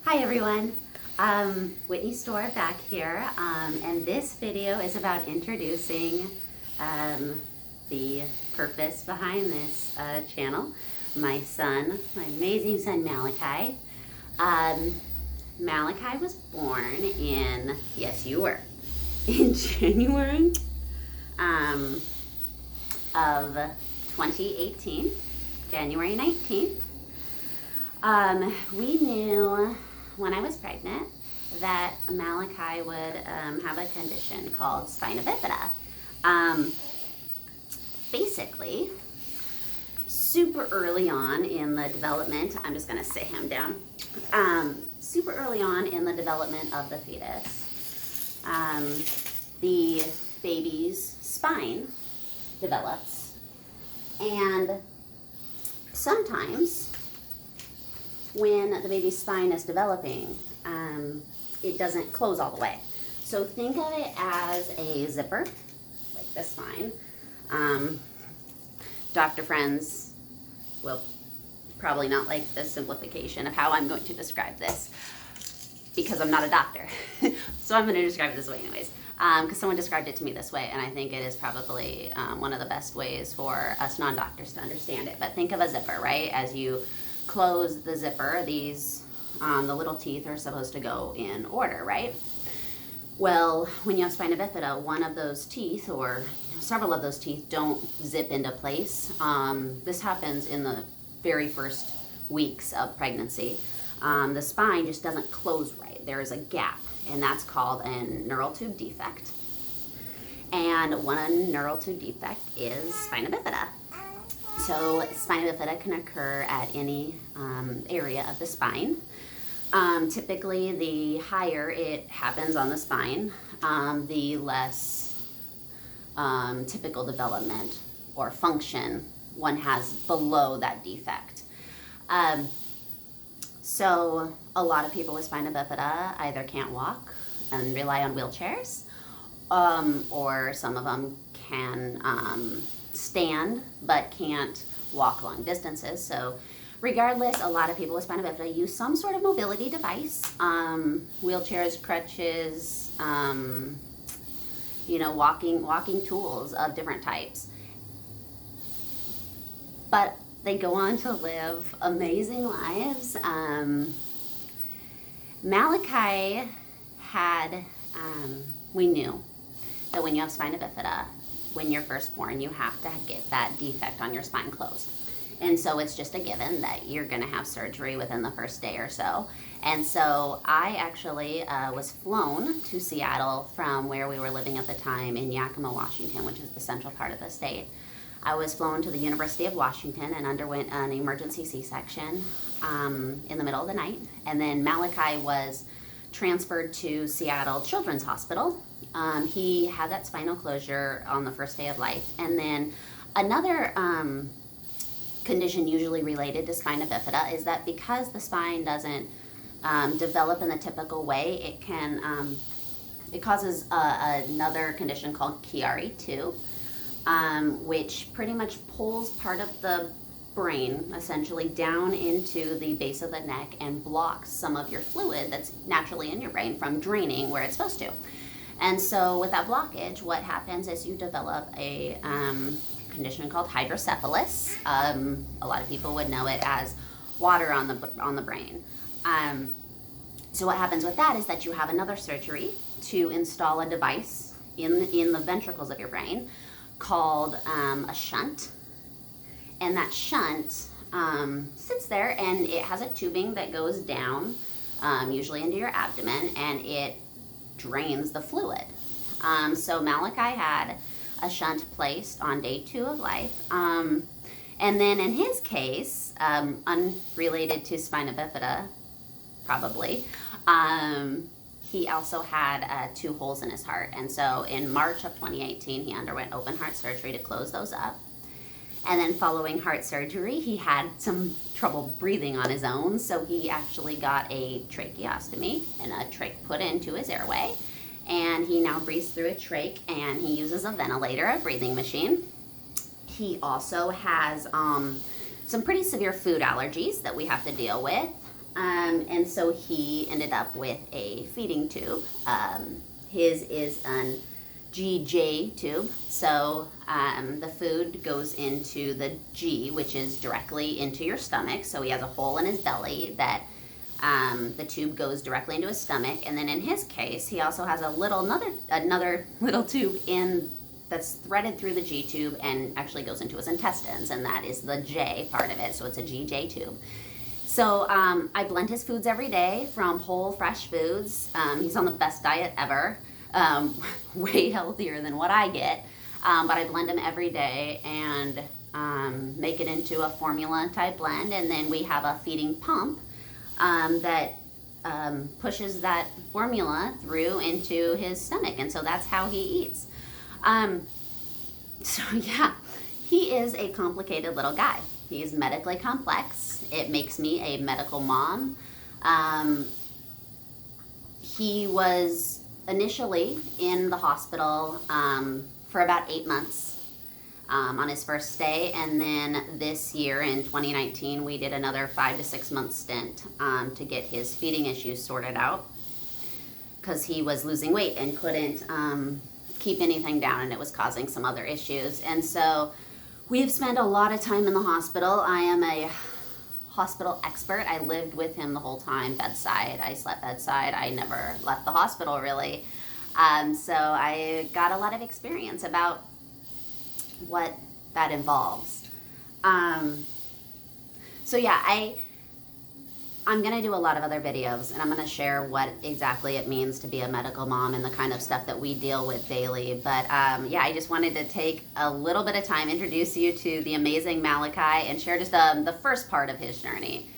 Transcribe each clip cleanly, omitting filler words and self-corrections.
Hi everyone, Whitney Store back here, and this video is about introducing the purpose behind this channel. My son, my amazing son Malachi. Malachi was born in, yes you were, in January of 2018, January 19th. We knew when I was pregnant that Malachi would have a condition called Spina Bifida. Basically, super early on in the development, I'm just going to sit him down, super early on in the development of the fetus, the baby's spine develops, and sometimes when the baby's spine is developing, it doesn't close all the way. So think of it as a zipper, like this spine. Doctor friends will probably not like the simplification of how I'm going to describe this because I'm not a doctor. So I'm going to describe it this way anyways, because someone described it to me this way, and I think it is probably one of the best ways for us non-doctors to understand it. But think of a zipper, right? As you close the zipper, these the little teeth are supposed to go in order, right? Well, when you have spina bifida, one of those teeth or several of those teeth don't zip into place. This happens in the very first weeks of pregnancy. The spine just doesn't close right. There is a gap, and that's called a neural tube defect. And one neural tube defect is spina bifida. So spina bifida can occur at any area of the spine. Typically, the higher it happens on the spine, the less typical development or function one has below that defect. So a lot of people with spina bifida either can't walk and rely on wheelchairs, or some of them can stand but can't walk long distances. So regardless, a lot of people with spina bifida use some sort of mobility device, wheelchairs, crutches, walking tools of different types. But they go on to live amazing lives. Malachi had, we knew that when you have spina bifida, when you're first born, you have to get that defect on your spine closed. And so it's just a given that you're going to have surgery within the first day or so. And so I actually was flown to Seattle from where we were living at the time in Yakima, Washington, which is the central part of the state. I was flown to the University of Washington and underwent an emergency C-section in the middle of the night. And then Malachi was transferred to Seattle Children's Hospital. He had that spinal closure on the first day of life. And then another condition usually related to spina bifida is that because the spine doesn't develop in the typical way, it can it causes another condition called Chiari-2, which pretty much pulls part of the brain essentially down into the base of the neck and blocks some of your fluid that's naturally in your brain from draining where it's supposed to. And so with that blockage, what happens is you develop a condition called hydrocephalus. A lot of people would know it as water on the brain. So what happens with that is that you have another surgery to install a device in the ventricles of your brain called a shunt. And that shunt sits there, and it has a tubing that goes down, usually into your abdomen, and it drains the fluid. So Malachi had a shunt placed on day 2 of life. And then in his case, unrelated to spina bifida, probably, he also had 2 holes in his heart. And so in March of 2018, he underwent open heart surgery to close those up. And then following heart surgery, he had some trouble breathing on his own. So he actually got a tracheostomy and a trach put into his airway. And he now breathes through a trach, and he uses a ventilator, a breathing machine. He also has some pretty severe food allergies that we have to deal with. And so he ended up with a feeding tube. His is an GJ tube. So the food goes into the G, which is directly into your stomach. So he has a hole in his belly that the tube goes directly into his stomach. And then in his case, he also has another little tube that's threaded through the G tube and actually goes into his intestines, and that is the J part of it. So it's a GJ tube. So I blend his foods every day from whole, fresh foods. He's on the best diet ever, way healthier than what I get. But I blend him every day and make it into a formula type blend. And then we have a feeding pump that pushes that formula through into his stomach. And so that's how he eats. So yeah, he is a complicated little guy. He's medically complex. It makes me a medical mom. He was initially in the hospital for about 8 months on his first stay, and then this year in 2019 we did another 5 to 6 month stint to get his feeding issues sorted out, because he was losing weight and couldn't keep anything down, and it was causing some other issues. And so we've spent a lot of time in the hospital. I am a hospital expert. I lived with him the whole time, bedside. I slept bedside. I never left the hospital, really. So I got a lot of experience about what that involves. So yeah, I'm going to do a lot of other videos, and I'm going to share what exactly it means to be a medical mom and the kind of stuff that we deal with daily. But yeah, I just wanted to take a little bit of time, introduce you to the amazing Malachi, and share just the first part of his journey.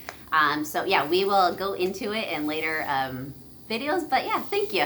So yeah, we will go into it in later videos, but yeah, thank you.